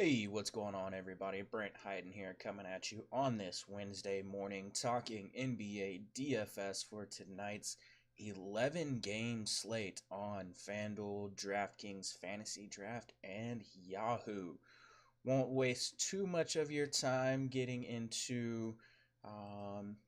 Hey, what's going on, everybody? Brent Hyden here, coming at you on this Wednesday morning, talking NBA DFS for tonight's 11-game slate on FanDuel, DraftKings Fantasy Draft, and Yahoo. Won't waste too much of your time getting into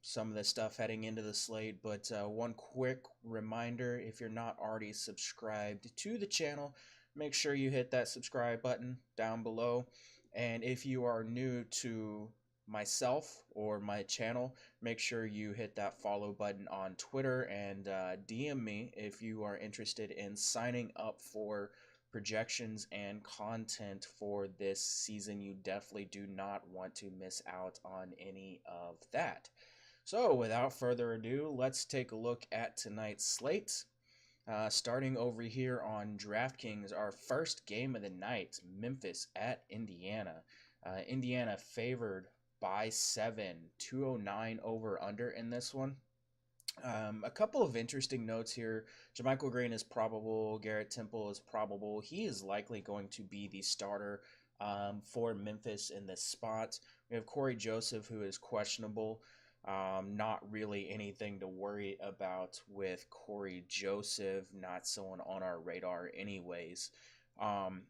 some of the stuff heading into the slate, but one quick reminder, if you're not already subscribed to the channel, make sure you hit that subscribe button down below. And if you are new to myself or my channel, make sure you hit that follow button on Twitter and DM me if you are interested in signing up for projections and content for this season. You definitely do not want to miss out on any of that. So, without further ado, let's take a look at tonight's slate. Starting over here on DraftKings, our first game of the night, Memphis at Indiana. Indiana favored by 7, 209 over under in this one. A couple of interesting notes here. JaMychal Green is probable. Garrett Temple is probable. He is likely going to be the starter for Memphis in this spot. We have Corey Joseph, who is questionable. Not really anything to worry about with Corey Joseph, not someone on our radar anyways. Um,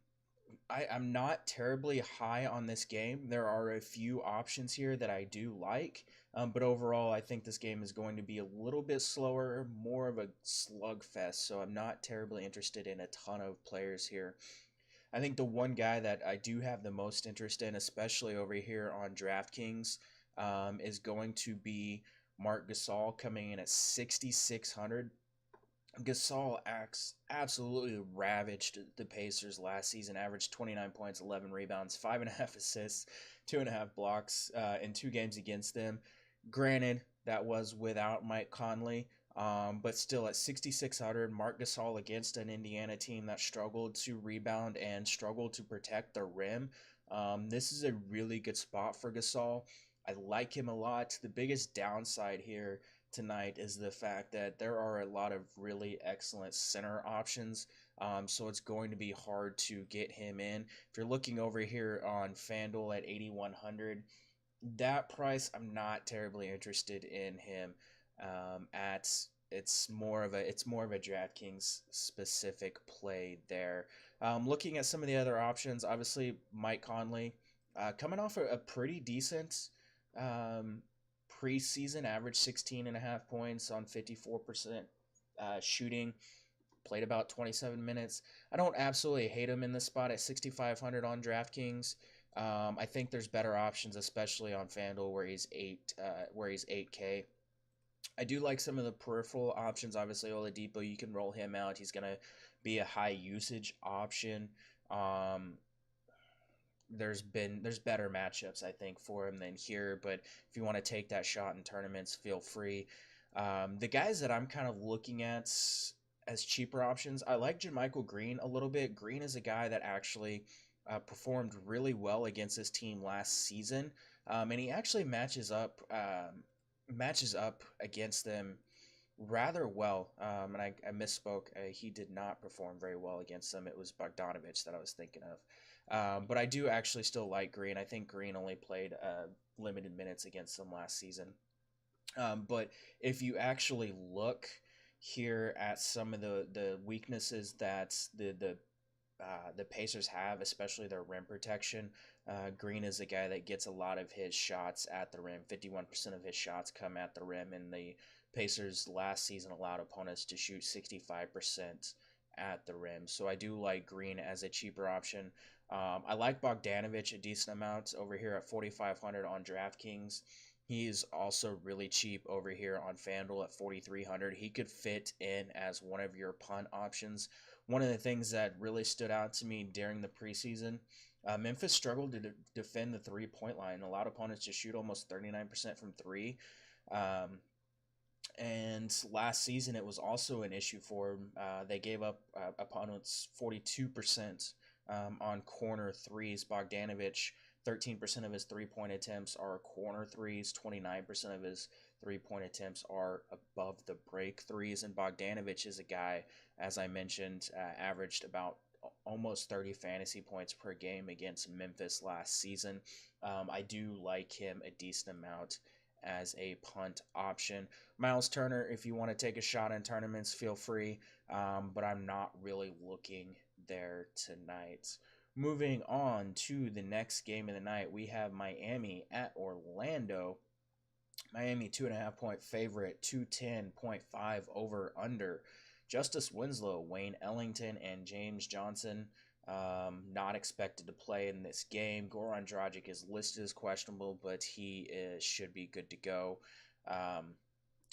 I'm not terribly high on this game. There are a few options here that I do like, but overall, I think this game is going to be a little bit slower, more of a slugfest, so I'm not terribly interested in a ton of players here. I think the one guy that I do have the most interest in, especially over here on DraftKings, is going to be Marc Gasol, coming in at 6,600. Gasol absolutely ravaged the Pacers last season, averaged 29 points, 11 rebounds, 5.5 assists, 2.5 blocks in 2 games against them. Granted, that was without Mike Conley, but still at 6,600, Marc Gasol against an Indiana team that struggled to rebound and struggled to protect the rim. This is a really good spot for Gasol. I like him a lot. The biggest downside here tonight is the fact that there are a lot of really excellent center options. So it's going to be hard to get him in. If you're looking over here on FanDuel at 8,100, that price, I'm not terribly interested in him. At it's more of a DraftKings specific play there. Looking at some of the other options, obviously Mike Conley, coming off a pretty decent um, preseason, average 16 and a half points on 54% shooting, played about 27 minutes. I don't absolutely hate him in this spot at 6,500 on DraftKings. I think there's better options, especially on FanDuel where he's 8K. I do like some of the peripheral options. Obviously, Oladipo, you can roll him out. He's gonna be a high usage option. Um, there's better matchups I think for him than here, but if you want to take that shot in tournaments, feel free. The guys that I'm kind of looking at as cheaper options, I like JaMychal Green a little bit. Green is a guy that actually performed really well against his team last season, and he actually matches up against them rather well. And I misspoke. He did not perform very well against them. It was Bogdanovich that I was thinking of. But I do actually still like Green. I think Green only played limited minutes against them last season. But if you actually look here at some of the weaknesses that the Pacers have, especially their rim protection. Green is a guy that gets a lot of his shots at the rim. 51% of his shots come at the rim, and the Pacers last season allowed opponents to shoot 65% at the rim. So I do like Green as a cheaper option. I like Bogdanovich a decent amount over here at 4,500 on DraftKings. He is also really cheap over here on FanDuel at 4,300. He could fit in as one of your punt options. One of the things that really stood out to me during the preseason, Memphis struggled to defend the 3-point line, allowed opponents to shoot almost 39% from three. And last season, it was also an issue for them. They gave up opponents 42% on corner threes. Bogdanovich, 13% of his 3-point attempts are corner threes, 29% of his 3-point attempts are above the break threes. And Bogdanovich is a guy, as I mentioned, averaged about almost 30 fantasy points per game against Memphis last season. I do like him a decent amount as a punt option. Miles Turner, if you want to take a shot in tournaments, feel free, but I'm not really looking there tonight. Moving on to the next game of the night, we have Miami at Orlando. Miami 2.5 point favorite, 210.5 over under. Justice Winslow, Wayne Ellington, and James Johnson not expected to play in this game. Goran Dragic is listed as questionable, but he should be good to go.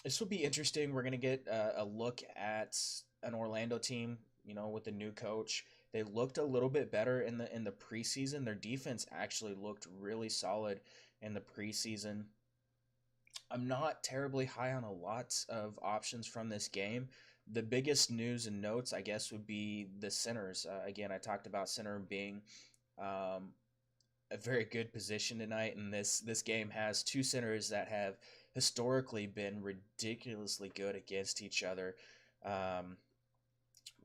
This will be interesting. We're going to get a look at an Orlando team, with the new coach. They looked a little bit better in the preseason. Their defense actually looked really solid in the preseason. I'm not terribly high on a lot of options from this game. The biggest news and notes, I guess, would be the centers. Again, I talked about center being a very good position tonight, and this game has two centers that have historically been ridiculously good against each other.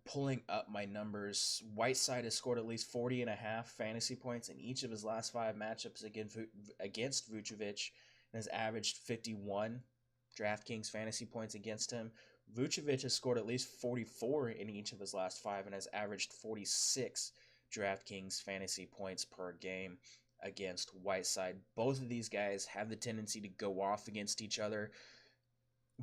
Pulling up my numbers, Whiteside has scored at least 40.5 fantasy points in each of his last 5 matchups against Vucevic, and has averaged 51 DraftKings fantasy points against him. Vucevic has scored at least 44 in each of his last 5 and has averaged 46 DraftKings fantasy points per game against Whiteside. Both of these guys have the tendency to go off against each other.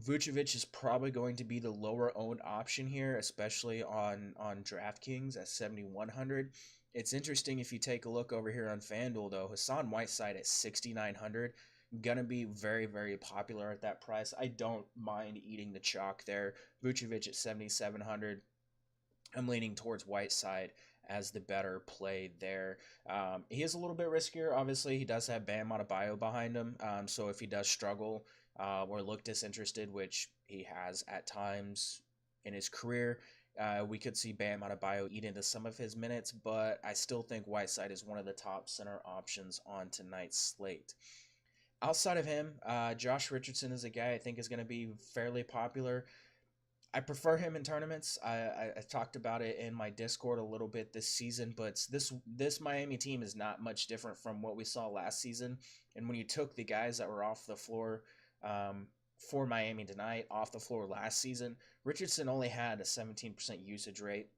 Vucevic is probably going to be the lower owned option here, especially on DraftKings at 7,100. It's interesting if you take a look over here on FanDuel, though. Hassan Whiteside at 6,900. Gonna be very, very popular at that price. I don't mind eating the chalk there. Vucevic at 7,700. I'm leaning towards Whiteside as the better play there. He is a little bit riskier. Obviously, he does have Bam Adebayo behind him. So if he does struggle or look disinterested, which he has at times in his career, we could see Bam Adebayo eat into some of his minutes. But I still think Whiteside is one of the top center options on tonight's slate. Outside of him, Josh Richardson is a guy I think is going to be fairly popular. I prefer him in tournaments. I talked about it in my Discord a little bit this season, but this Miami team is not much different from what we saw last season. And when you took the guys that were off the floor for Miami tonight off the floor last season, Richardson only had a 17% usage rate.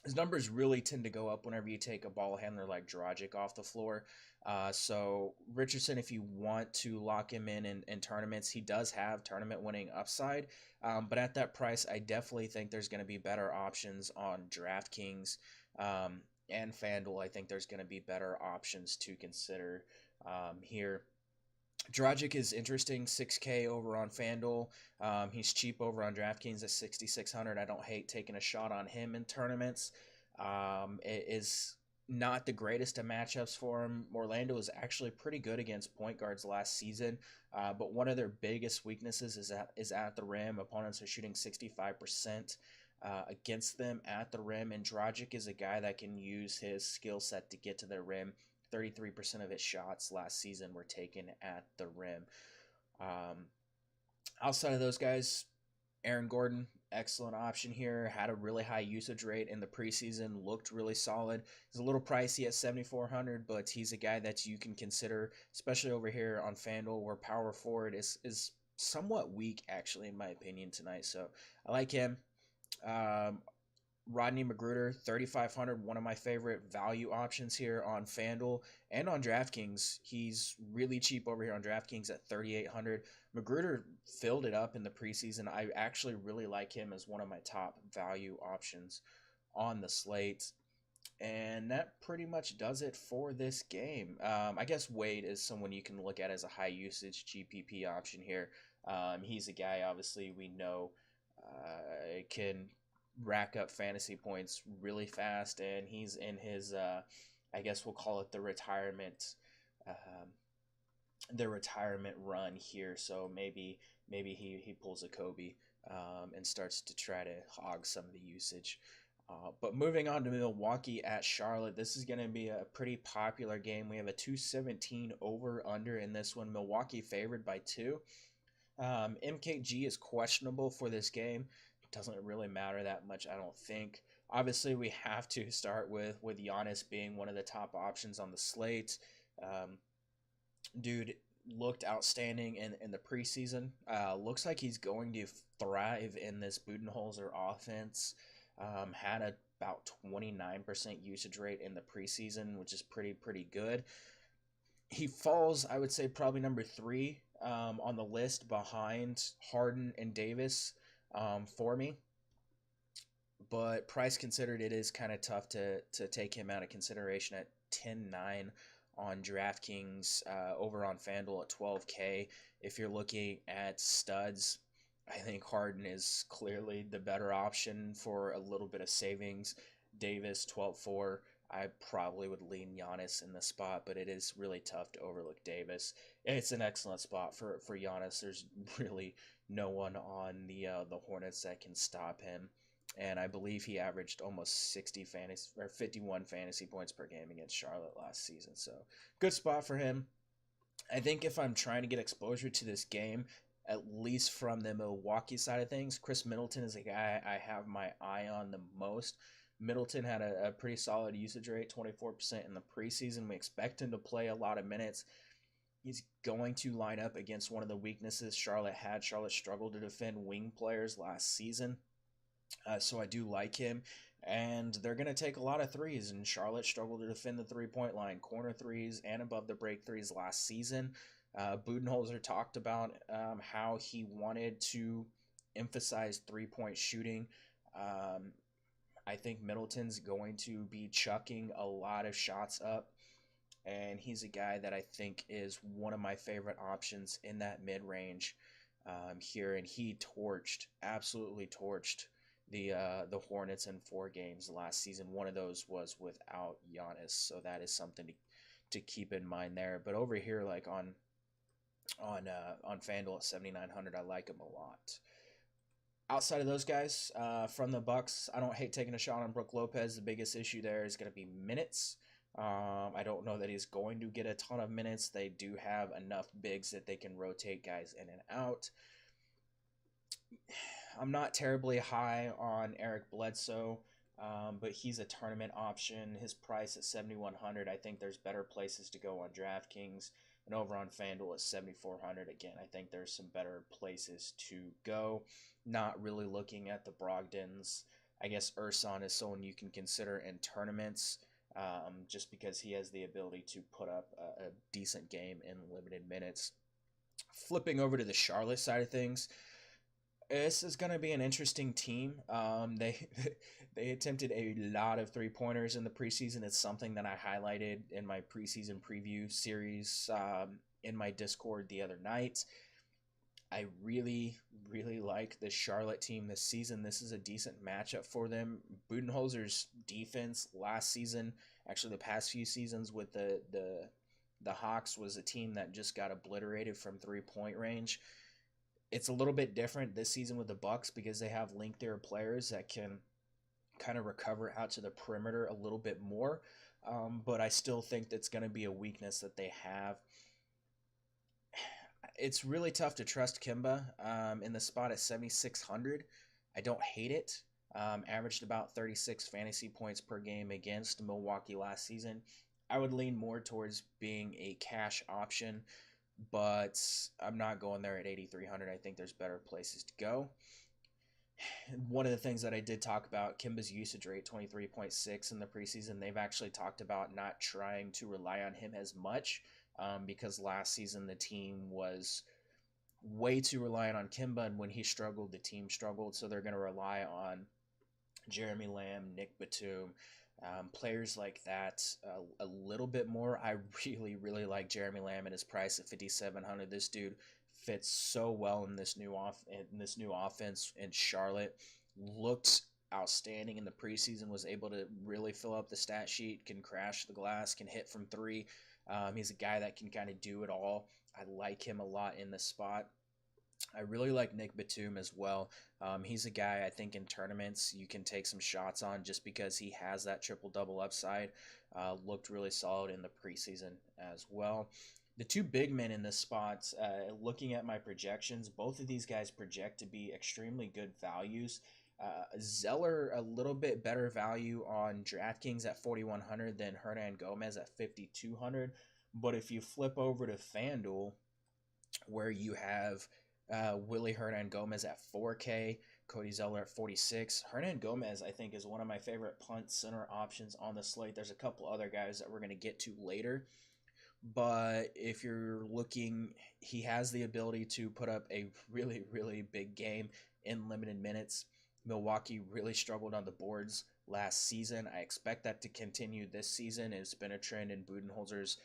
His numbers really tend to go up whenever you take a ball handler like Dragic off the floor. So Richardson, if you want to lock him in tournaments, he does have tournament winning upside. But at that price, I definitely think there's going to be better options on DraftKings and FanDuel. I think there's going to be better options to consider here. Dragic is interesting, 6K over on FanDuel. He's cheap over on DraftKings at 6,600. I don't hate taking a shot on him in tournaments. It is not the greatest of matchups for him. Orlando is actually pretty good against point guards last season, but one of their biggest weaknesses is at the rim. Opponents are shooting 65% against them at the rim, and Dragic is a guy that can use his skill set to get to the rim. 33% of his shots last season were taken at the rim. Outside of those guys, Aaron Gordon, excellent option here. Had a really high usage rate in the preseason. Looked really solid. He's a little pricey at 7,400, but he's a guy that you can consider, especially over here on FanDuel, where power forward is somewhat weak, actually, in my opinion, tonight. So I like him. Rodney Magruder, 3,500, one of my favorite value options here on FanDuel and on DraftKings. He's really cheap over here on DraftKings at 3,800. Magruder filled it up in the preseason. I actually really like him as one of my top value options on the slate. And that pretty much does it for this game. I guess Wade is someone you can look at as a high usage GPP option here. He's a guy, obviously, we know can rack up fantasy points really fast, and he's in his I guess we'll call it the retirement run here. So maybe he pulls a Kobe and starts to try to hog some of the usage. But moving on to Milwaukee at Charlotte, this is going to be a pretty popular game. We have a 217 over under in this one. Milwaukee favored by 2. MKG is questionable for this game. Doesn't really matter that much, I don't think. Obviously, we have to start with Giannis being one of the top options on the slate. Um, Dude looked outstanding in the preseason. Looks like he's going to thrive in this Budenholzer offense. Had about 29% usage rate in the preseason, which is pretty good. He falls, I would say, probably number three on the list behind Harden and Davis for me. But price considered, it is kind of tough to take him out of consideration at 10-9 on DraftKings, over on FanDuel at 12K. If you're looking at studs, I think Harden is clearly the better option for a little bit of savings. Davis 12-4. I probably would lean Giannis in the spot, but it is really tough to overlook Davis. It's an excellent spot for Giannis. There's really no one on the Hornets that can stop him, and I believe he averaged almost 60 fantasy or 51 fantasy points per game against Charlotte last season. So good spot for him. I think if I'm trying to get exposure to this game, at least from the Milwaukee side of things, Chris Middleton is a guy I have my eye on the most. Middleton had a pretty solid usage rate, 24% in the preseason. We expect him to play a lot of minutes. He's going to line up against one of the weaknesses Charlotte had. Charlotte struggled to defend wing players last season. So I do like him. And they're going to take a lot of threes. And Charlotte struggled to defend the three-point line, corner threes, and above the break threes last season. Budenholzer talked about how he wanted to emphasize three-point shooting. I think Middleton's going to be chucking a lot of shots up. And he's a guy that I think is one of my favorite options in that mid-range here. And he absolutely torched the Hornets in 4 games last season. One of those was without Giannis, so that is something to keep in mind there. But over here, like on FanDuel at 7,900, I like him a lot. Outside of those guys, from the Bucks, I don't hate taking a shot on Brook Lopez. The biggest issue there is going to be minutes. I don't know that he's going to get a ton of minutes. They do have enough bigs that they can rotate guys in and out. I'm not terribly high on Eric Bledsoe, but he's a tournament option. His price at 7,100. I think there's better places to go on DraftKings, and over on FanDuel at 7,400. Again, I think there's some better places to go. Not really looking at the Brogdons. I guess Ersan is someone you can consider in tournaments, just because he has the ability to put up a decent game in limited minutes. Flipping over to the Charlotte side of things, this is going to be an interesting team. They they attempted a lot of 3-pointers in the preseason. It's something that I highlighted in my preseason preview series in my Discord the other night. I really like the Charlotte team this season. This is a decent matchup for them. Budenholzer's defense last season, actually the past few seasons with the Hawks, was a team that just got obliterated from 3-point range. It's a little bit different this season with the Bucks because they have lengthier players that can kind of recover out to the perimeter a little bit more. But I still think that's going to be a weakness that they have. It's really tough to trust Kemba in the spot at 7,600. I don't hate it. Averaged about 36 fantasy points per game against Milwaukee last season. I would lean more towards being a cash option, but I'm not going there at 8,300. I think there's better places to go. One of the things that I did talk about, Kemba's usage rate, 23.6 in the preseason. They've actually talked about not trying to rely on him as much because last season the team was way too reliant on Kemba, and when he struggled, the team struggled. So they're going to rely on Jeremy Lamb, Nick Batum, players like that a little bit more. I really like Jeremy Lamb at his price at 5,700. This dude fits so well in this new offense in Charlotte. Looked outstanding in the preseason. Was able to really fill up the stat sheet. Can crash the glass. Can hit from 3. He's a guy that can kind of do it all. I like him a lot in this spot. I really like Nick Batum as well. He's a guy I think in tournaments you can take some shots on just because he has that triple-double upside. Looked really solid in the preseason as well. The 2 big men in this spot, looking at my projections, both of these guys project to be extremely good values. Zeller a little bit better value on DraftKings at 4,100 than Hernan Gomez at 5,200. But if you flip over to FanDuel, where you have Willie Hernan Gomez at 4K, Cody Zeller at 46. Hernan Gomez, I think, is one of my favorite punt center options on the slate. There's a couple other guys that we're going to get to later. But if you're looking, he has the ability to put up a really, really big game in limited minutes. Milwaukee really struggled on the boards last season. I expect that to continue this season. It's been a trend in Budenholzer's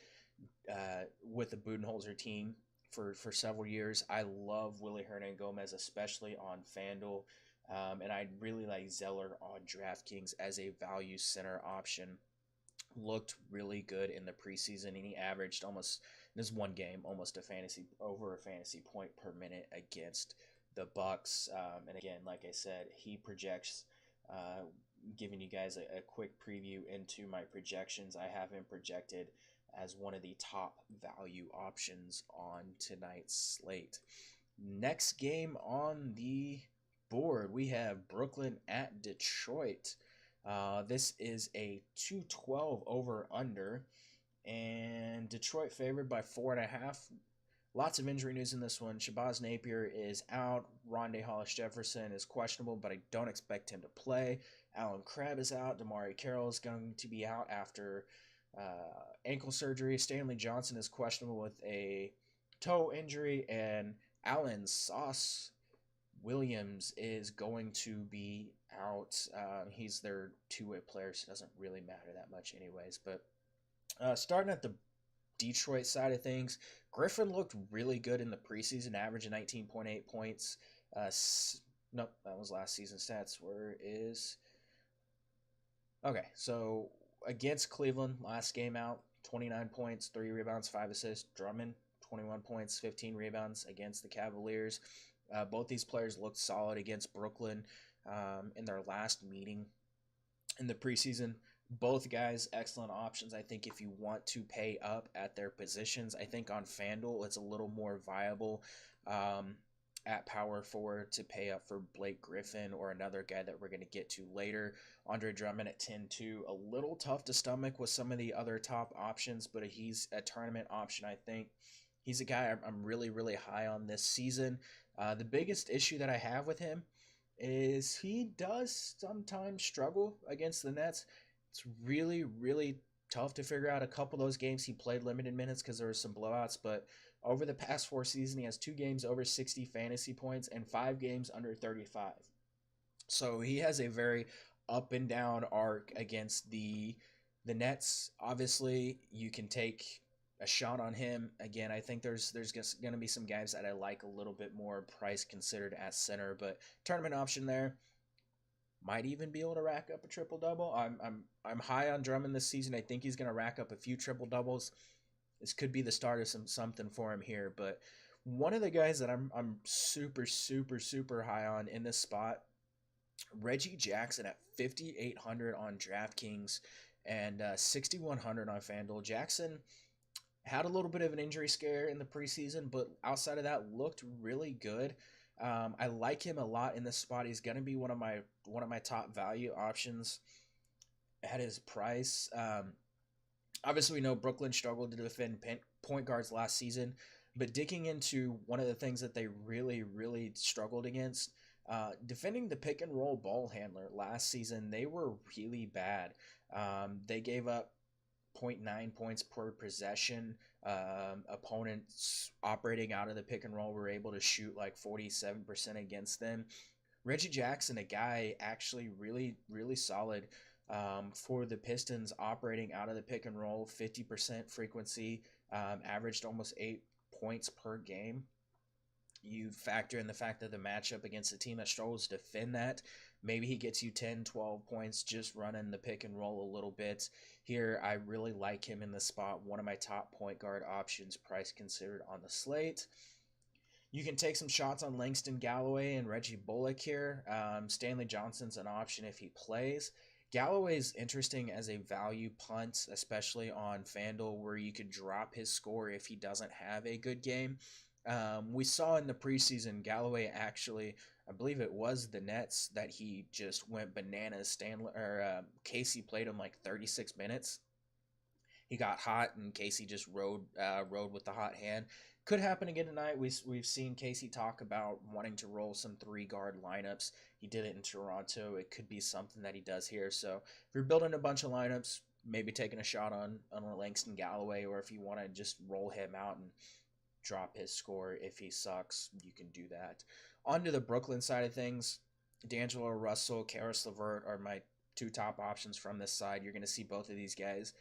with the Budenholzer team for several years. I love Willie Hernan Gomez, especially on FanDuel. And I really like Zeller on DraftKings as a value center option. Looked really good in the preseason, and he averaged almost in this one game almost a fantasy point per minute against the Bucks. And again, like I said, he projects. Giving you guys a quick preview into my projections, I have him projected as one of the top value options on tonight's slate. Next game on the board, we have Brooklyn at Detroit. This is a 212 over under, and Detroit favored by 4.5. Lots of injury news in this one. Shabazz Napier is out. Rondé Hollis-Jefferson is questionable, but I don't expect him to play. Alan Crabb is out. Damari Carroll is going to be out after ankle surgery. Stanley Johnson is questionable with a toe injury, and Alan Sauce Williams is going to be out. He's their two-way player, so it doesn't really matter that much anyways. But starting at the Detroit side of things, Griffin looked really good in the preseason, averaging 19.8 points. Nope, that was last season's stats. Where is... Okay, so against Cleveland, last game out, 29 points, 3 rebounds, 5 assists. Drummond, 21 points, 15 rebounds against the Cavaliers. Both these players looked solid against Brooklyn in their last meeting in the preseason. Both guys, excellent options. I think if you want to pay up at their positions, I think on FanDuel it's a little more viable at power forward to pay up for Blake Griffin or another guy that we're going to get to later. Andre Drummond at 10-2. A little tough to stomach with some of the other top options, but he's a tournament option, I think. He's a guy I'm really, really high on this season. The biggest issue that I have with him is he does sometimes struggle against the Nets. It's really, really tough to figure out. A couple of those games he played limited minutes because there were some blowouts, but over the past 4 seasons, he has 2 games over 60 fantasy points and 5 games under 35. So he has a very up and down arc against the Nets. Obviously, you can take a shot on him. Again, I think there's going to be some guys that I like a little bit more price considered at center, but tournament option there. Might even be able to rack up a triple double. I'm high on Drummond this season. I think he's going to rack up a few triple doubles. This could be the start of something for him here. But one of the guys that I'm super, super, super high on in this spot, Reggie Jackson at 5,800 on DraftKings and 6,100 on FanDuel. Jackson had a little bit of an injury scare in the preseason, but outside of that, looked really good. I like him a lot in this spot. He's going to be one of my top value options at his price. Obviously, we know Brooklyn struggled to defend point guards last season, but digging into one of the things that they really, really struggled against, defending the pick and roll ball handler last season, they were really bad. They gave up 0.9 points per possession. Opponents operating out of the pick and roll were able to shoot like 47% against them. Reggie Jackson, a guy actually really, really solid for the Pistons operating out of the pick and roll, 50% frequency, averaged almost 8 points per game. You factor in the fact that the matchup against a team that struggles to defend that, maybe he gets you 10, 12 points just running the pick and roll a little bit. Here, I really like him in the spot. One of my top point guard options, price considered on the slate. You can take some shots on Langston Galloway and Reggie Bullock here. Stanley Johnson's an option if he plays. Galloway's interesting as a value punt, especially on FanDuel, where you could drop his score if he doesn't have a good game. We saw in the preseason Galloway actually, I believe it was the Nets that he just went bananas. Stanley or Casey played him like 36 minutes. He got hot and Casey just rode with the hot hand. Could happen again tonight. We've seen Casey talk about wanting to roll some 3 guard lineups. He did it in Toronto. It could be something that he does here. So if you're building a bunch of lineups, maybe taking a shot on Langston Galloway, or if you want to just roll him out and drop his score if he sucks, you can do that. On to the Brooklyn side of things, D'Angelo Russell, Karis LeVert are my 2 top options from this side. You're going to see both of these guys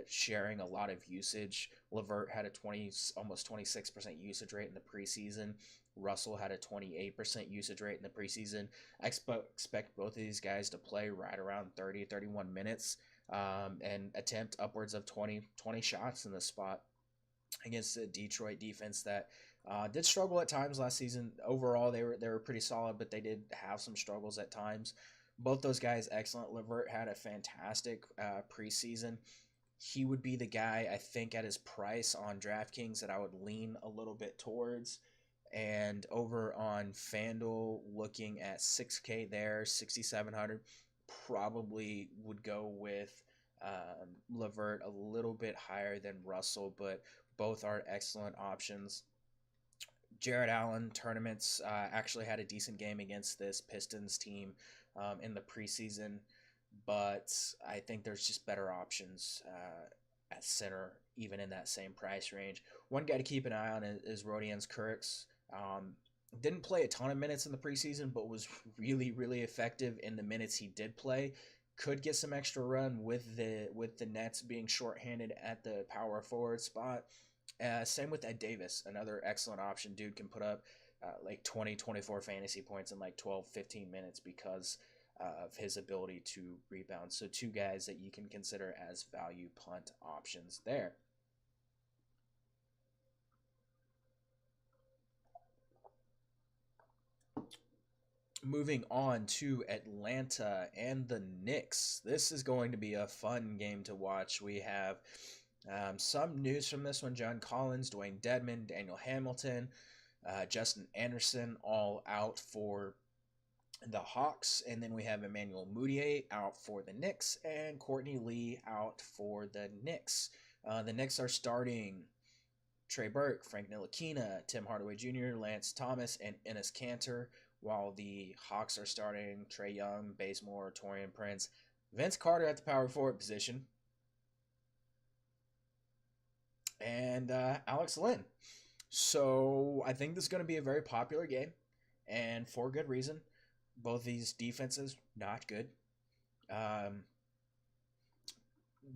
sharing a lot of usage. LeVert had a almost 26% usage rate in the preseason. Russell had a 28% usage rate in the preseason. I expect both of these guys to play right around 31 minutes and attempt upwards of 20 shots in the spot against the Detroit defense that did struggle at times last season. Overall, they were pretty solid, but they did have some struggles at times. Both those guys excellent. LeVert had a fantastic preseason. He would be the guy, I think, at his price on DraftKings that I would lean a little bit towards. And over on FanDuel, looking at 6K there, 6,700, probably would go with LeVert a little bit higher than Russell, but both are excellent options. Jared Allen tournaments actually had a decent game against this Pistons team in the preseason, but I think there's just better options at center, even in that same price range. One guy to keep an eye on is Rodions Kurucs. Didn't play a ton of minutes in the preseason, but was really, really effective in the minutes he did play. Could get some extra run with the Nets being shorthanded at the power forward spot. Same with Ed Davis, another excellent option. Dude can put up like 24 fantasy points in like 12, 15 minutes because of his ability to rebound. So 2 guys that you can consider as value punt options there. Moving on to Atlanta and the Knicks. This is going to be a fun game to watch. We have some news from this one. John Collins, Dwayne Dedmon, Daniel Hamilton, Justin Anderson all out for the Hawks. And then we have Emmanuel Mudiay out for the Knicks and Courtney Lee out for the Knicks. The Knicks are starting Trey Burke, Frank Ntilikina, Tim Hardaway Jr., Lance Thomas, and Enes Kanter, while the Hawks are starting Trae Young, Bazemore, Taurean Prince, Vince Carter at the power forward position, and Alex Len. So I think this is going to be a very popular game, and for good reason. Both these defenses, not good.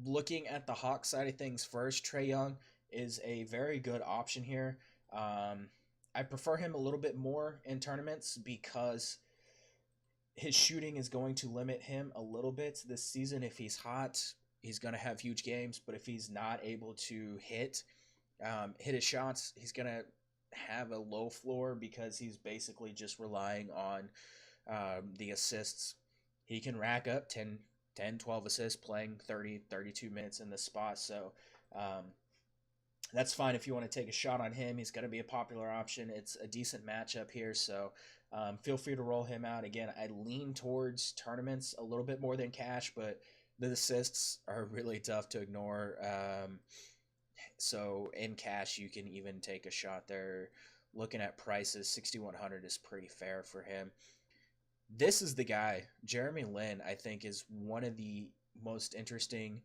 Looking at the Hawks side of things first, Trae Young is a very good option here. I prefer him a little bit more in tournaments because his shooting is going to limit him a little bit this season. If he's hot, he's going to have huge games, but if he's not able to hit his shots, he's going to have a low floor because he's basically just relying on the assists. He can rack up 10, 12 assists playing 30, 32 minutes in the spot. So that's fine if you want to take a shot on him. He's going to be a popular option. It's a decent matchup here, so feel free to roll him out. Again, I lean towards tournaments a little bit more than cash, but the assists are really tough to ignore. So in cash, you can even take a shot there. Looking at prices, 6,100 is pretty fair for him. This is the guy, Jeremy Lin, I think is one of the most interesting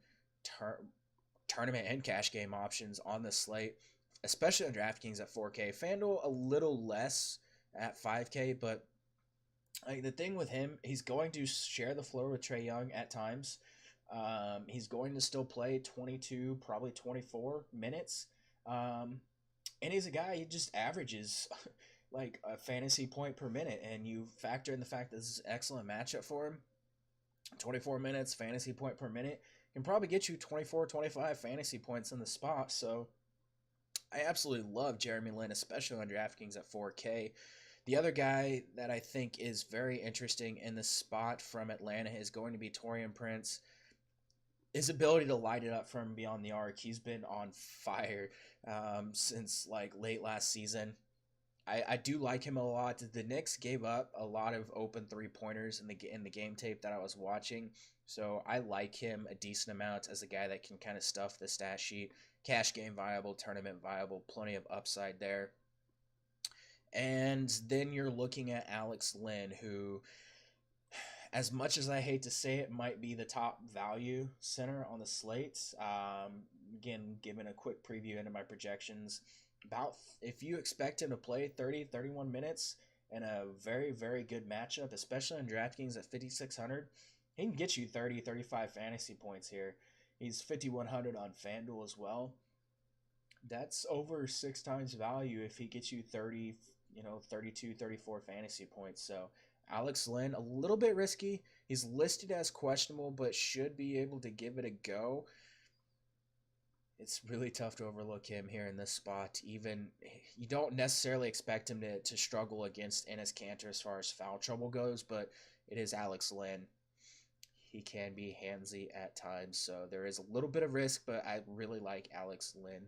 tournament and cash game options on the slate, especially on DraftKings at 4K. FanDuel a little less at 5K, but the thing with him, he's going to share the floor with Trae Young at times. He's going to still play 22, probably 24 minutes. And he's a guy, he just averages like a fantasy point per minute, and you factor in the fact that this is an excellent matchup for him. 24 minutes, fantasy point per minute, can probably get you 24, 25 fantasy points in the spot. So I absolutely love Jeremy Lin, especially on DraftKings at 4K. The other guy that I think is very interesting in the spot from Atlanta is going to be Taurean Prince. his ability to light it up from beyond the arc, he's been on fire since like late last season. I do like him a lot. The Knicks gave up a lot of open 3-pointers in the game tape that I was watching, so I like him a decent amount as a guy that can kind of stuff the stat sheet. Cash game viable, tournament viable, plenty of upside there. And then you're looking at Alex Lynn, who, as much as I hate to say it, might be the top value center on the slate. Again, giving a quick preview into my projections, about if you expect him to play 30, 31 minutes in a very, very good matchup, especially in DraftKings at 5,600, he can get you 30, 35 fantasy points here. He's 5,100 on FanDuel as well. That's over 6 times value if he gets you 30, 32, 34 fantasy points. So Alex Lynn, a little bit risky. He's listed as questionable, but should be able to give it a go. It's really tough to overlook him here in this spot. Even you don't necessarily expect him to struggle against Enes Kanter as far as foul trouble goes, but it is Alex Lynn. He can be handsy at times, so there is a little bit of risk, but I really like Alex Lynn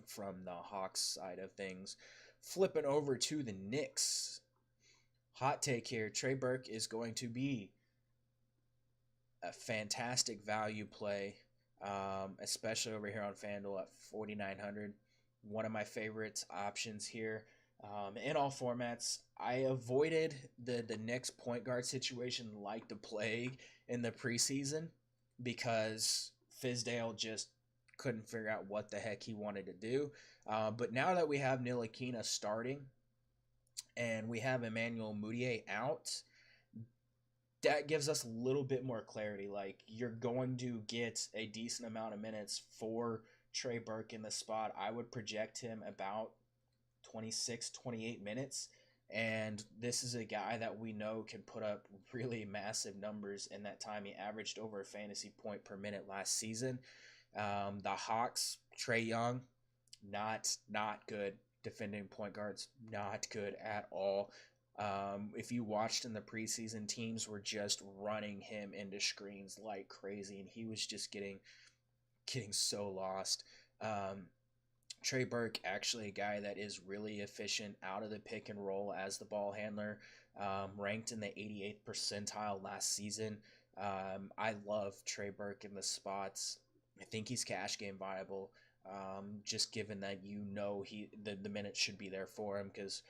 from the Hawks side of things. Flipping over to the Knicks. Hot take here. Trey Burke is going to be a fantastic value play, especially over here on FanDuel at 4,900. One of my favorite options here. In all formats, I avoided the Knicks point guard situation like the plague in the preseason because Fizdale just couldn't figure out what the heck he wanted to do. But now that we have Ntilikina starting and we have Emmanuel Mudiay out, that gives us a little bit more clarity. Like, you're going to get a decent amount of minutes for Trey Burke in the spot. I would project him about 26, 28 minutes. And this is a guy that we know can put up really massive numbers in that time. He averaged over a fantasy point per minute last season. The Hawks, Trae Young, not good defending point guards, not good at all. If you watched in the preseason, teams were just running him into screens like crazy, and he was just getting so lost. Trey Burke, actually a guy that is really efficient out of the pick and roll as the ball handler, ranked in the 88th percentile last season. I love Trey Burke in the spots. I think he's cash game viable, just given that the minutes should be there for him because,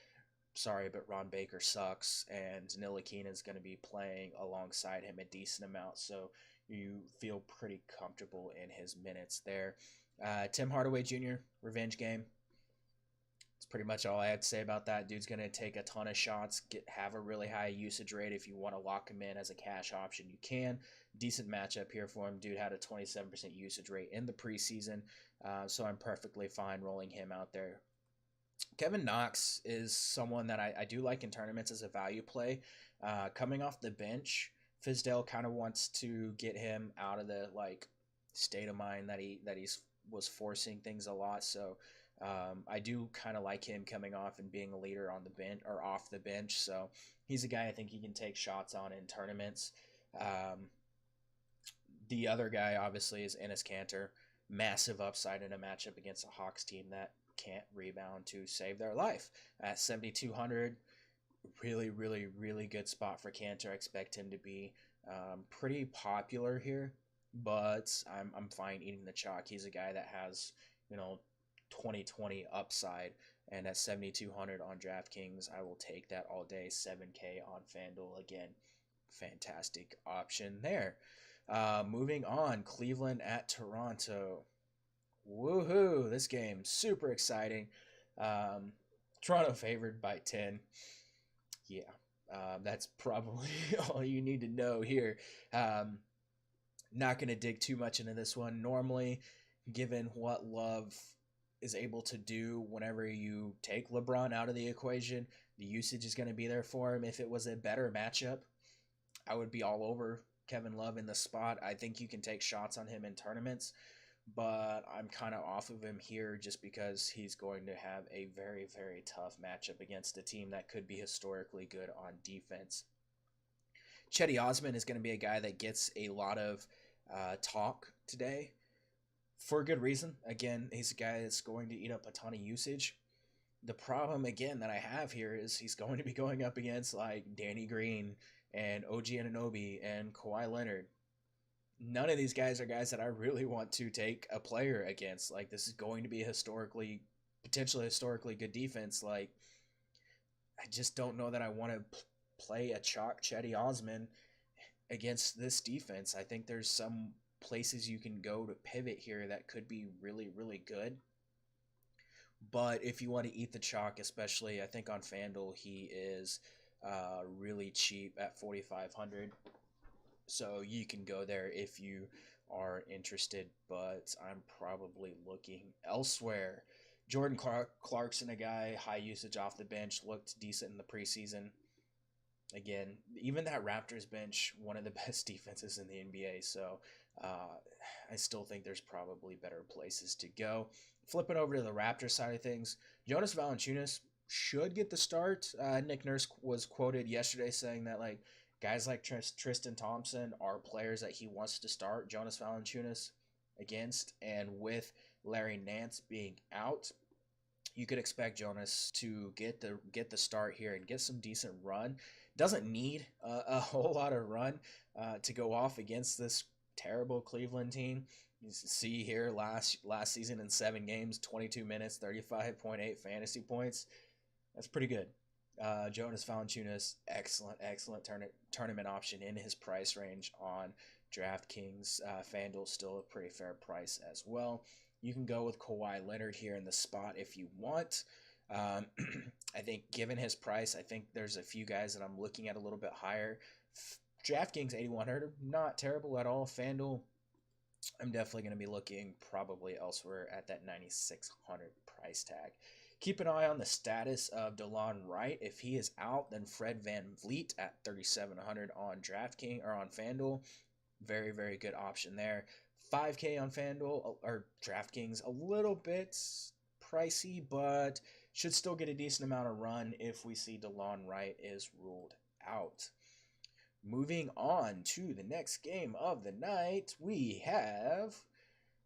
sorry, but Ron Baker sucks, and Ntilikina is going to be playing alongside him a decent amount, so you feel pretty comfortable in his minutes there. Tim Hardaway Jr., revenge game. That's pretty much all I have to say about that. Dude's going to take a ton of shots, have a really high usage rate. If you want to lock him in as a cash option, you can. Decent matchup here for him. Dude had a 27% usage rate in the preseason, so I'm perfectly fine rolling him out there. Kevin Knox is someone that I do like in tournaments as a value play. Coming off the bench, Fizdale kind of wants to get him out of the state of mind that he's was forcing things a lot. So I do kind of like him coming off and being a leader on the bench or off the bench. So he's a guy I think he can take shots on in tournaments. The other guy obviously is Enes Kanter. Massive upside in a matchup against a Hawks team that can't rebound to save their life. At 7,200, really, really, really good spot for Kanter. I expect him to be pretty popular here, but I'm fine eating the chalk. He's a guy that has 2020 upside, and at 7,200 on DraftKings, I will take that all day. 7K on FanDuel, again, fantastic option there. Moving on, Cleveland at Toronto. Woohoo! This game super exciting. Toronto favored by 10. Yeah, that's probably all you need to know here. Not going to dig too much into this one. Normally, given what Love is able to do whenever you take LeBron out of the equation, the usage is going to be there for him. If it was a better matchup, I would be all over Kevin Love in the spot. I think you can take shots on him in tournaments, but I'm kind of off of him here just because he's going to have a very, very tough matchup against a team that could be historically good on defense. Cedi Osman is going to be a guy that gets a lot of talk today for a good reason. Again, he's a guy that's going to eat up a ton of usage. The problem again that I have here is he's going to be going up against like Danny Green and OG Anunoby and Kawhi Leonard. None of these guys are guys that I really want to take a player against. Like, this is going to be a potentially historically good defense. Like, I just don't know that I want to play a chalk Chetty Osman against this defense. I think there's some places you can go to pivot here that could be really, really good. But if you want to eat the chalk, especially, I think on FanDuel, he is really cheap at 4,500. So you can go there if you are interested, but I'm probably looking elsewhere. Jordan Clarkson, a guy, high usage off the bench, looked decent in the preseason. Again, even that Raptors bench, one of the best defenses in the NBA. So I still think there's probably better places to go. Flipping over to the Raptors side of things, Jonas Valanciunas should get the start. Nick Nurse was quoted yesterday saying that like guys like Tristan Thompson are players that he wants to start Jonas Valanciunas against, and with Larry Nance being out, you could expect Jonas to get the start here and get some decent run. Doesn't need a whole lot of run to go off against this terrible Cleveland team. You see here last season in 7 games, 22 minutes, 35.8 fantasy points. That's pretty good. Jonas Valanciunas, excellent tournament option in his price range on DraftKings. FanDuel still a pretty fair price as well. You can go with Kawhi Leonard here in the spot if you want. I think given his price, I think there's a few guys that I'm looking at a little bit higher. DraftKings 8,100, not terrible at all. FanDuel, I'm definitely going to be looking probably elsewhere at that 9,600 price tag. Keep an eye on the status of DeLon Wright. If he is out, then Fred VanVleet at 3,700 on DraftKings or on FanDuel. Very, very good option there. 5K on FanDuel or DraftKings, a little bit pricey, but should still get a decent amount of run if we see DeLon Wright is ruled out. Moving on to the next game of the night, we have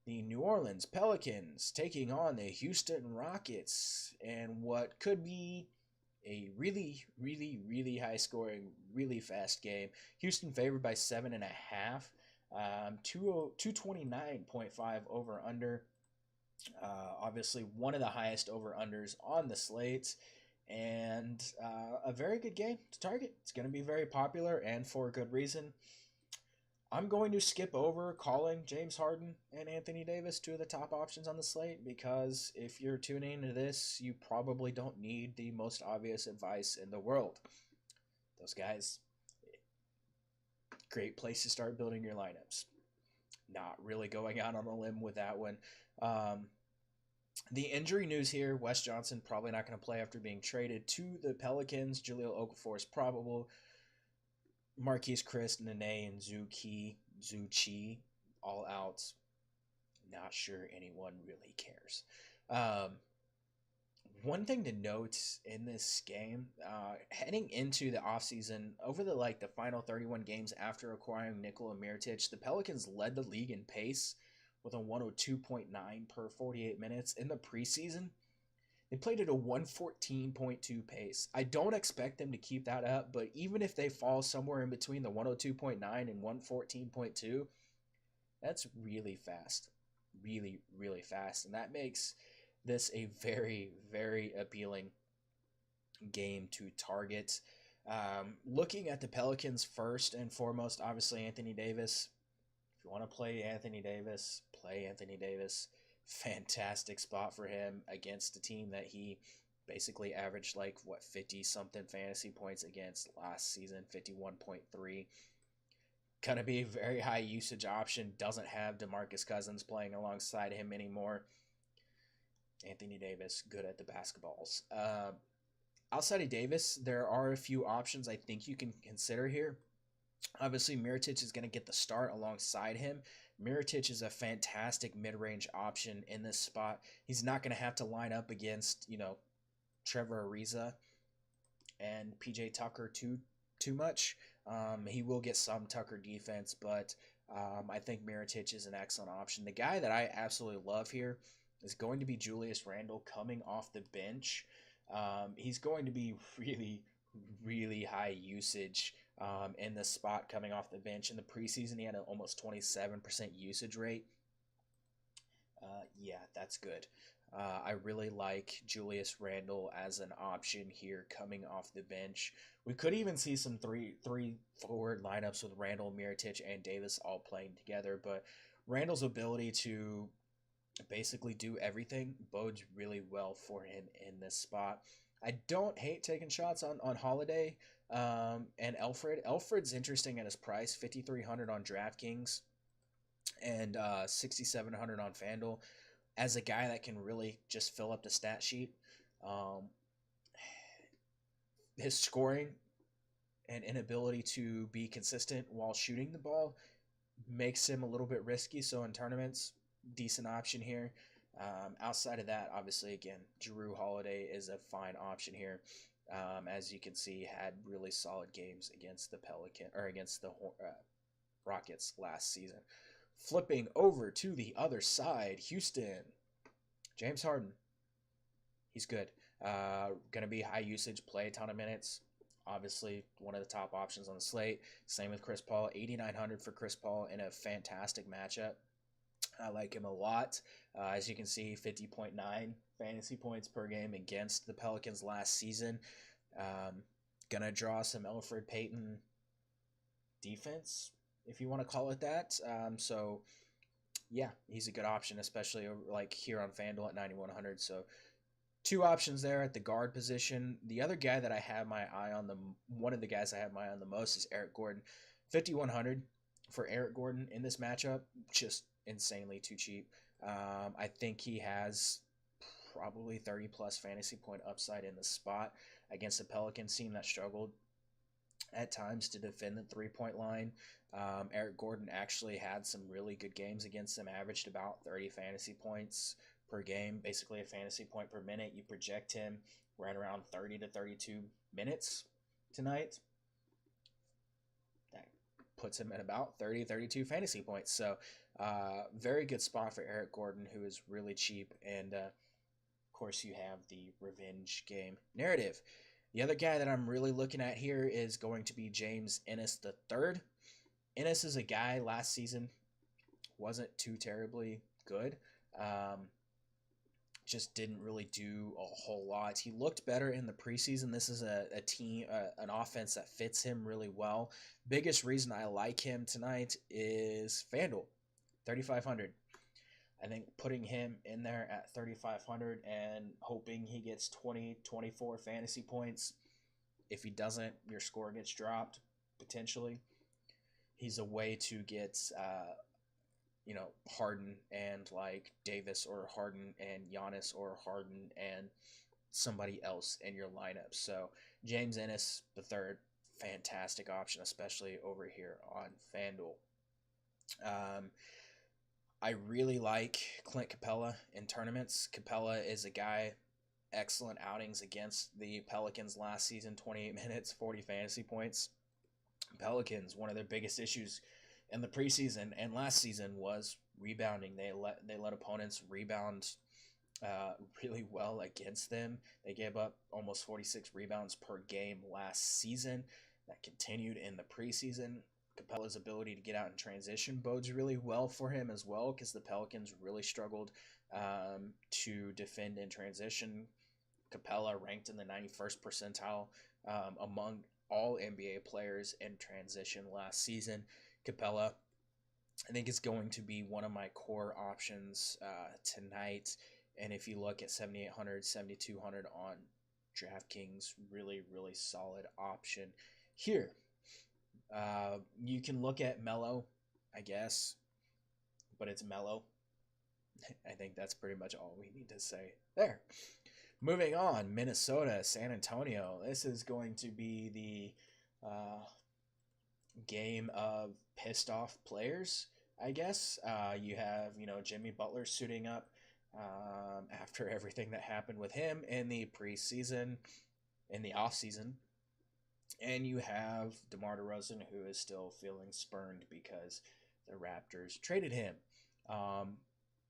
the New Orleans Pelicans taking on the Houston Rockets, and what could be a really, really, really high scoring, really fast game. Houston favored by 7.5. 229.5 over under. Obviously one of the highest over unders on the slates, and a very good game to target. It's going to be very popular and for a good reason. I'm going to skip over calling James Harden and Anthony Davis, two of the top options on the slate, because if you're tuning into this, you probably don't need the most obvious advice in the world. Those guys, great place to start building your lineups. Not really going out on a limb with that one. The injury news here, Wes Johnson probably not going to play after being traded to the Pelicans. Jahlil Okafor is probable. Marquise Chris, Nene, and Zhu Chi all out. Not sure anyone really cares. One thing to note in this game, heading into the offseason, over the final 31 games after acquiring Nikola Mirotic, the Pelicans led the league in pace with a 102.9 per 48 minutes. In the preseason, they played at a 114.2 pace. I don't expect them to keep that up, but even if they fall somewhere in between the 102.9 and 114.2, that's really fast. Really, really fast. And that makes this a very, very appealing game to target. Looking at the Pelicans first and foremost, obviously Anthony Davis. If you want to play Anthony Davis, play Anthony Davis. Fantastic spot for him against a team that he basically averaged 50-something fantasy points against last season, 51.3. Gonna be a very high usage option. Doesn't have DeMarcus Cousins playing alongside him anymore. Anthony Davis, good at the basketballs. Outside of Davis, there are a few options I think you can consider here. Obviously, Mirotic is going to get the start alongside him. Mirotic is a fantastic mid-range option in this spot. He's not going to have to line up against, Trevor Ariza and PJ Tucker too much. He will get some Tucker defense, but I think Mirotic is an excellent option. The guy that I absolutely love here is going to be Julius Randle coming off the bench. He's going to be really, really high usage in this spot coming off the bench. In the preseason, he had an almost 27% usage rate. Yeah, that's good. I really like Julius Randle as an option here coming off the bench. We could even see some three forward lineups with Randle, Mirotic, and Davis all playing together. But Randle's ability to basically do everything bodes really well for him in this spot. I don't hate taking shots on Holiday and Alfred. Alfred's interesting at his price, 5,300 on DraftKings and 6,700 on FanDuel as a guy that can really just fill up the stat sheet. Um, his scoring and inability to be consistent while shooting the ball makes him a little bit risky. So in tournaments, decent option here. Outside of that, obviously, again, Drew Holiday is a fine option here. As you can see, had really solid games against the Rockets last season. Flipping over to the other side, Houston. James Harden. He's good. Going to be high usage, play a ton of minutes. Obviously, one of the top options on the slate. Same with Chris Paul. 8,900 for Chris Paul in a fantastic matchup. I like him a lot. As you can see, 50.9 fantasy points per game against the Pelicans last season. Gonna draw some Elfrid Payton defense, if you want to call it that. So, yeah, he's a good option, especially like here on FanDuel at 9,100. So, two options there at the guard position. The other guy that I have my eye on, one of the guys I have my eye on the most is Eric Gordon. 5,100 for Eric Gordon in this matchup, just insanely too cheap. I think he has probably 30 plus fantasy point upside in the spot against the Pelicans team that struggled at times to defend the 3-point line. Eric Gordon actually had some really good games against them, averaged about 30 fantasy points per game, basically a fantasy point per minute. You project him right around 30 to 32 minutes tonight. That puts him at about 30, 32 fantasy points. So very good spot for Eric Gordon, who is really cheap. And of course, you have the revenge game narrative. The other guy that I'm really looking at here is going to be James Ennis III. Ennis is a guy last season wasn't too terribly good. Just didn't really do a whole lot. He looked better in the preseason. This is a team, an offense that fits him really well. Biggest reason I like him tonight is FanDuel, 3,500. I think putting him in there at 3,500 and hoping he gets 20, 24 fantasy points. If he doesn't, your score gets dropped, potentially. He's a way to get, Harden and like Davis, or Harden and Giannis, or Harden and somebody else in your lineup. So James Ennis III, fantastic option, especially over here on FanDuel. I really like Clint Capella in tournaments. Capella is a guy, excellent outings against the Pelicans last season, 28 minutes, 40 fantasy points. Pelicans, one of their biggest issues in the preseason and last season was rebounding. They let opponents rebound really well against them. They gave up almost 46 rebounds per game last season. That continued in the preseason. Capella's ability to get out in transition bodes really well for him as well, because the Pelicans really struggled to defend in transition. Capella ranked in the 91st percentile among all NBA players in transition last season. Capella, I think, is going to be one of my core options tonight. And if you look at 7,800, 7,200 on DraftKings, really, really solid option here. You can look at Melo, I guess, but it's Melo. I think that's pretty much all we need to say there. Moving on, Minnesota, San Antonio. This is going to be the game of pissed off players, I guess. You have, Jimmy Butler suiting up after everything that happened with him in the preseason, in the offseason. And you have DeMar DeRozan, who is still feeling spurned because the Raptors traded him. Um,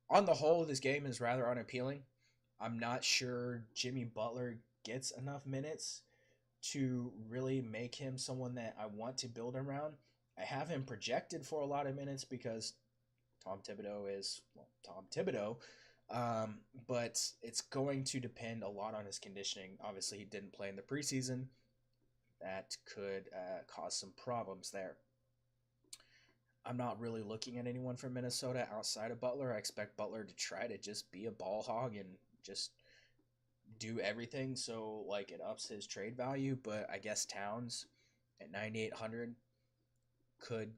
on the whole, this game is rather unappealing. I'm not sure Jimmy Butler gets enough minutes to really make him someone that I want to build around. I have him projected for a lot of minutes because Tom Thibodeau is, well, Tom Thibodeau. But it's going to depend a lot on his conditioning. Obviously, he didn't play in the preseason. That could cause some problems there. I'm not really looking at anyone from Minnesota outside of Butler. I expect Butler to try to just be a ball hog and just do everything so like it ups his trade value. But I guess Towns at 9,800 could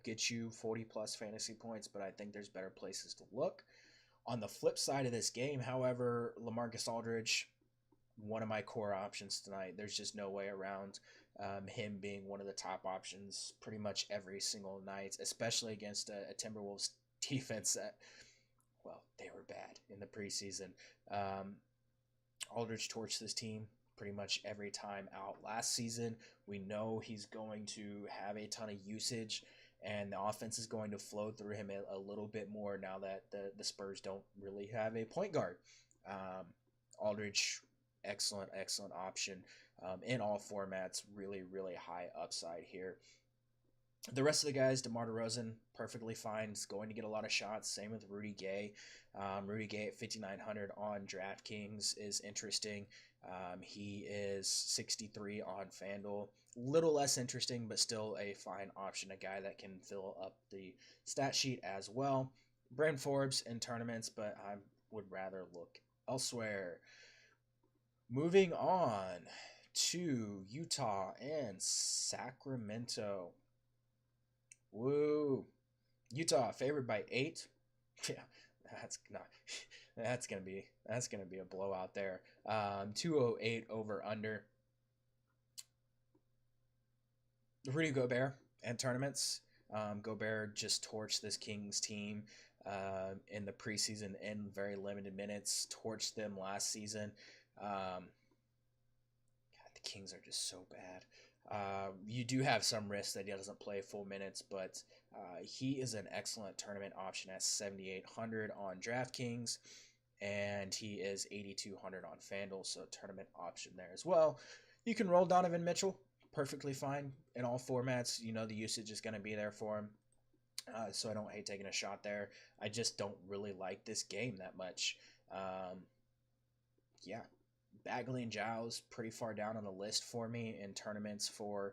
get you 40 plus fantasy points, but I think there's better places to look. On the flip side of this game, however, LaMarcus Aldridge, one of my core options tonight. There's just no way around him being one of the top options pretty much every single night, especially against a Timberwolves defense that, well, they were bad in the preseason. Aldridge torched this team pretty much every time out last season. We know he's going to have a ton of usage, and the offense is going to flow through him a little bit more now that the Spurs don't really have a point guard. Aldridge, excellent option in all formats. Really high upside here. The rest of the guys, DeMar DeRozan, perfectly fine. Is going to get a lot of shots. Same with Rudy Gay. Rudy Gay at 5,900 on DraftKings is interesting. He is 63 on FanDuel. Little less interesting, but still a fine option. A guy that can fill up the stat sheet as well. Bryn Forbes in tournaments, but I would rather look elsewhere. Moving on to Utah and Sacramento. Woo! Utah favored by 8. Yeah, that's gonna be a blowout there. 208 over under. Rudy Gobert and tournaments. Gobert just torched this Kings team in the preseason in very limited minutes. Torched them last season. God, the Kings are just so bad. You do have some risk that he doesn't play full minutes, but he is an excellent tournament option at 7,800 on DraftKings, and he is 8,200 on FanDuel, so tournament option there as well. You can roll Donovan Mitchell perfectly fine in all formats. You know the usage is going to be there for him, so I don't hate taking a shot there. I just don't really like this game that much. Yeah. Bagley and Giles pretty far down on the list for me in tournaments for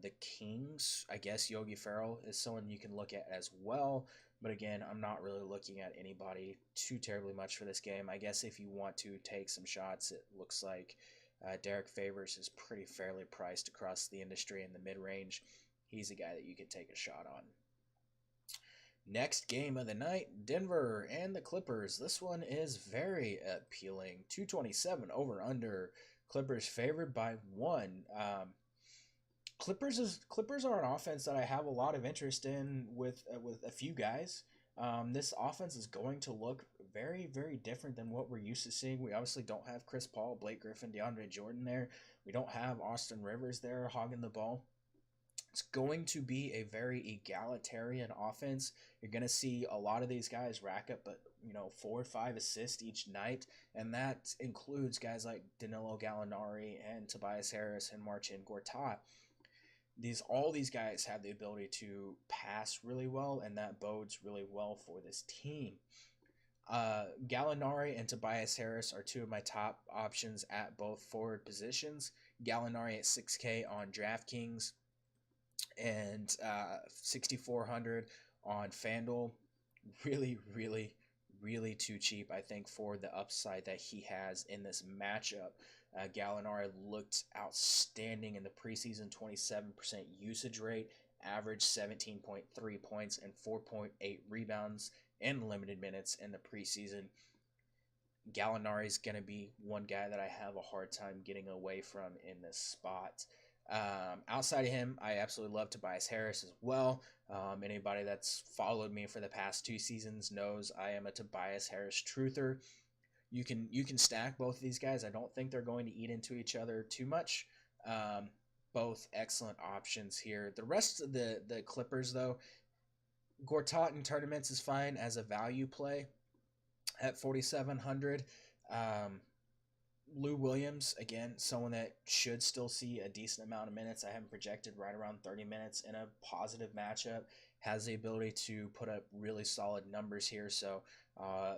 the Kings. I guess Yogi Ferrell is someone you can look at as well. But again, I'm not really looking at anybody too terribly much for this game. I guess if you want to take some shots, it looks like Derek Favors is pretty fairly priced across the industry in the mid-range. He's a guy that you could take a shot on. Next game of the night, Denver and the Clippers. This one is very appealing. 227 over under. Clippers favored by 1. Clippers are an offense that I have a lot of interest in with a few guys. This offense is going to look very different than what we're used to seeing. We obviously don't have Chris Paul, Blake Griffin, DeAndre Jordan there. We don't have Austin Rivers there hogging the ball. It's going to be a very egalitarian offense. You're going to see a lot of these guys rack up, 4 or 5 assists each night, and that includes guys like Danilo Gallinari and Tobias Harris and Marcin Gortat. All these guys have the ability to pass really well, and that bodes really well for this team. Gallinari and Tobias Harris are 2 of my top options at both forward positions. Gallinari at 6K on DraftKings and 6,400 on FanDuel. Really too cheap, I think, for the upside that he has in this matchup. Gallinari looked outstanding in the preseason, 27% usage rate, averaged 17.3 points and 4.8 rebounds in limited minutes in the preseason. Gallinari is going to be one guy that I have a hard time getting away from in this spot. Outside of him, I absolutely love Tobias Harris as well. Anybody that's followed me for the past 2 seasons knows I am a Tobias Harris truther. You can stack both of these guys. I don't think they're going to eat into each other too much. Both excellent options here. The rest of the Clippers, though, Gortat in tournaments is fine as a value play at 4,700. Um, Lou Williams, again, someone that should still see a decent amount of minutes. I have him projected right around 30 minutes in a positive matchup. Has the ability to put up really solid numbers here, so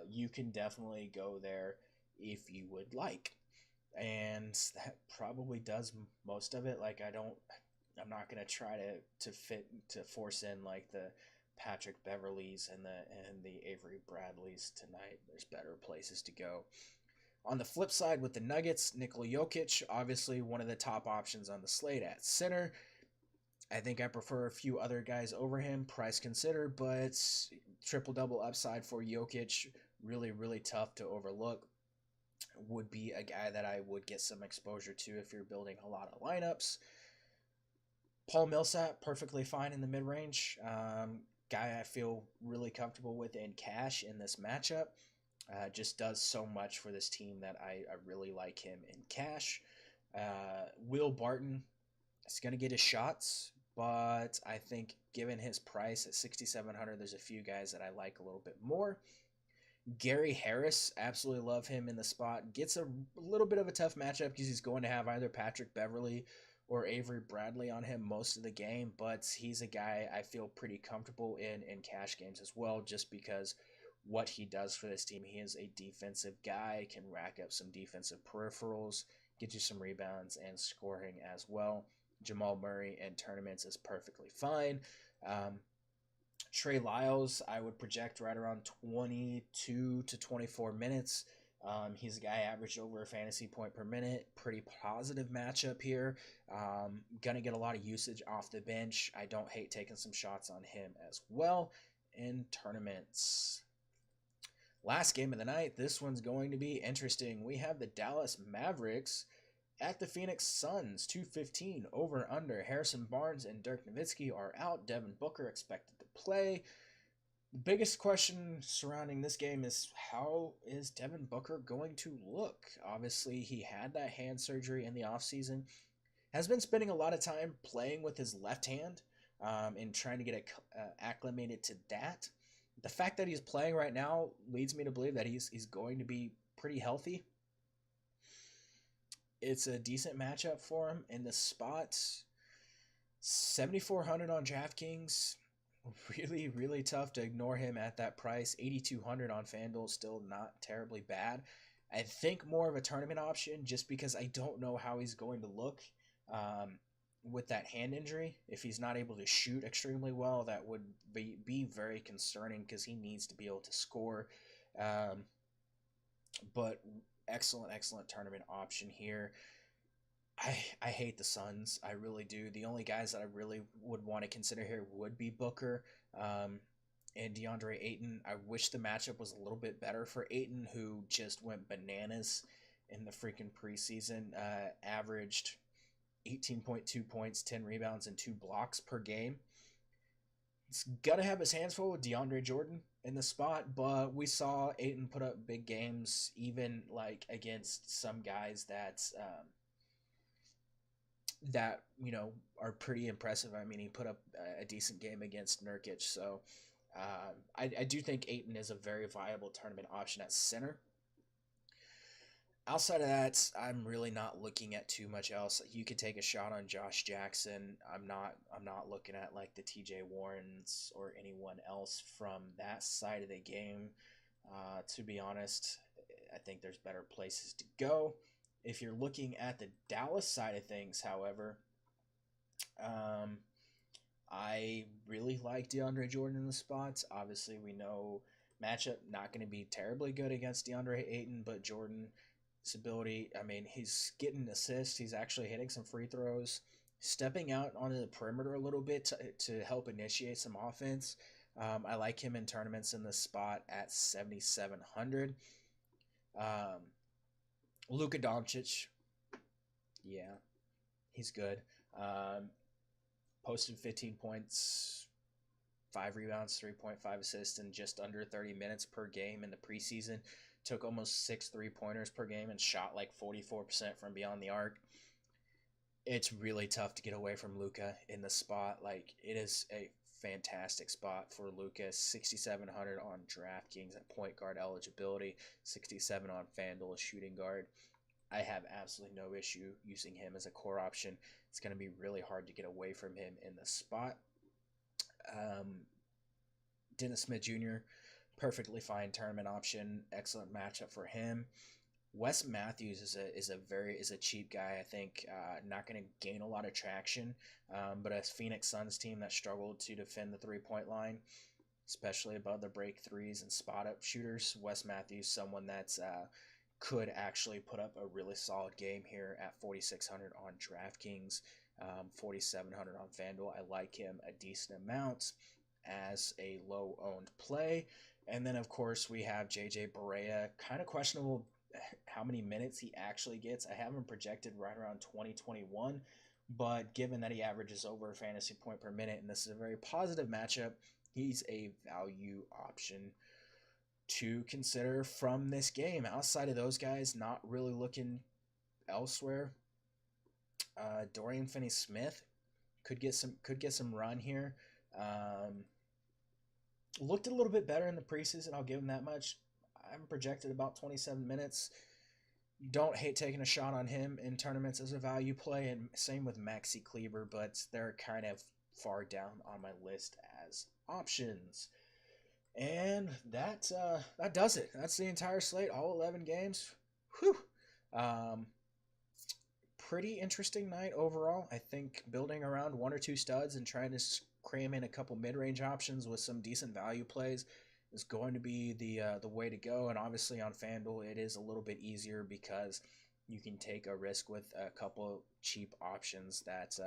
you can definitely go there if you would like. And that probably does most of it. Like I'm not gonna try to force in like the Patrick Beverleys and the Avery Bradleys tonight. There's better places to go. On the flip side, with the Nuggets, Nikola Jokic, obviously one of the top options on the slate at center. I think I prefer a few other guys over him, price considered, but triple double upside for Jokic, really, really tough to overlook. Would be a guy that I would get some exposure to if you're building a lot of lineups. Paul Millsap, perfectly fine in the mid range. Guy I feel really comfortable with in cash in this matchup. Just does so much for this team that I really like him in cash. Will Barton is going to get his shots, but I think given his price at 6,700, there's a few guys that I like a little bit more. Gary Harris, absolutely love him in the spot. Gets a little bit of a tough matchup because he's going to have either Patrick Beverley or Avery Bradley on him most of the game, but he's a guy I feel pretty comfortable in cash games as well, just because what he does for this team. He is a defensive guy, can rack up some defensive peripherals, get you some rebounds and scoring as well. Jamal Murray in tournaments is perfectly fine. Trey Lyles, I would project right around 22 to 24 minutes. He's a guy averaged over a fantasy point per minute. Pretty positive matchup here. Gonna get a lot of usage off the bench. I don't hate taking some shots on him as well in tournaments. Last game of the night. This one's going to be interesting. We have the Dallas Mavericks at the Phoenix Suns, 215 over under. Harrison Barnes and Dirk Nowitzki are out. Devin Booker expected to play. The biggest question surrounding this game is how is Devin Booker going to look? Obviously, he had that hand surgery in the offseason. Has been spending a lot of time playing with his left hand and trying to get acclimated to that. The fact that he's playing right now leads me to believe that he's going to be pretty healthy. It's a decent matchup for him in the spot. 7,400 on DraftKings. Really, really tough to ignore him at that price. 8,200 on FanDuel, still not terribly bad. I think more of a tournament option just because I don't know how he's going to look with that hand injury. If he's not able to shoot extremely well, that would be very concerning because he needs to be able to score. But excellent tournament option here. I hate the Suns. I really do. The only guys that I really would want to consider here would be Booker and DeAndre Ayton. I wish the matchup was a little bit better for Ayton, who just went bananas in the freaking preseason. Averaged 18.2 points, 10 rebounds, and 2 blocks per game. It's gonna have his hands full with DeAndre Jordan in the spot, but we saw Ayton put up big games, even like against some guys that are pretty impressive. I mean, he put up a decent game against Nurkic, so I do think Ayton is a very viable tournament option at center. Outside of that, I'm really not looking at too much else. You could take a shot on Josh Jackson. I'm not looking at like the TJ Warrens or anyone else from that side of the game. To be honest, I think there's better places to go. If you're looking at the Dallas side of things, however, I really like DeAndre Jordan in the spots. Obviously, we know matchup not going to be terribly good against DeAndre Ayton, but Jordan's ability, I mean, he's getting assists. He's actually hitting some free throws, stepping out onto the perimeter a little bit to help initiate some offense. I like him in tournaments in the spot at 7,700. Luka Doncic, yeah, he's good. Posted 15 points, 5 rebounds, 3.5 assists in just under 30 minutes per game in the preseason. Took almost 6 3-pointers per game and shot like 44% from beyond the arc. It's really tough to get away from Luka in the spot. Like, it is a fantastic spot for Lucas. 6,700 on DraftKings at point guard eligibility, 67 on FanDuel shooting guard. I have absolutely no issue using him as a core option. It's going to be really hard to get away from him in the spot. Dennis Smith Jr., perfectly fine tournament option. Excellent matchup for him. Wes Matthews is a cheap guy. I think not going to gain a lot of traction, but a Phoenix Suns team that struggled to defend the 3-point line, especially above the break threes and spot up shooters. Wes Matthews, someone that's could actually put up a really solid game here at 4,600 on DraftKings, 4,700 on FanDuel. I like him a decent amount as a low-owned play. And then, of course, we have JJ Barea. Kind of questionable how many minutes he actually gets. I have him projected right around 2021, but given that he averages over a fantasy point per minute, and this is a very positive matchup, he's a value option to consider from this game. Outside of those guys, not really looking elsewhere. Dorian Finney-Smith could get some run here. Looked a little bit better in the preseason, I'll give him that much. I'm projected about 27 minutes. Don't hate taking a shot on him in tournaments as a value play, and same with Maxi Kleber, but they're kind of far down on my list as options. And that does it. That's the entire slate, all 11 games. Whew. Pretty interesting night overall. I think building around one or two studs and trying to cram in a couple mid-range options with some decent value plays is going to be the way to go. And obviously on FanDuel, it is a little bit easier because you can take a risk with a couple cheap options that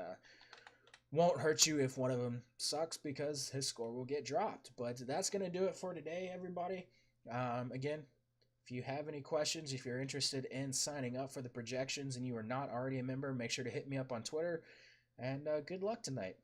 won't hurt you if one of them sucks because his score will get dropped. But that's going to do it for today, everybody. Again, if you have any questions, if you're interested in signing up for the projections and you are not already a member, make sure to hit me up on Twitter. And good luck tonight.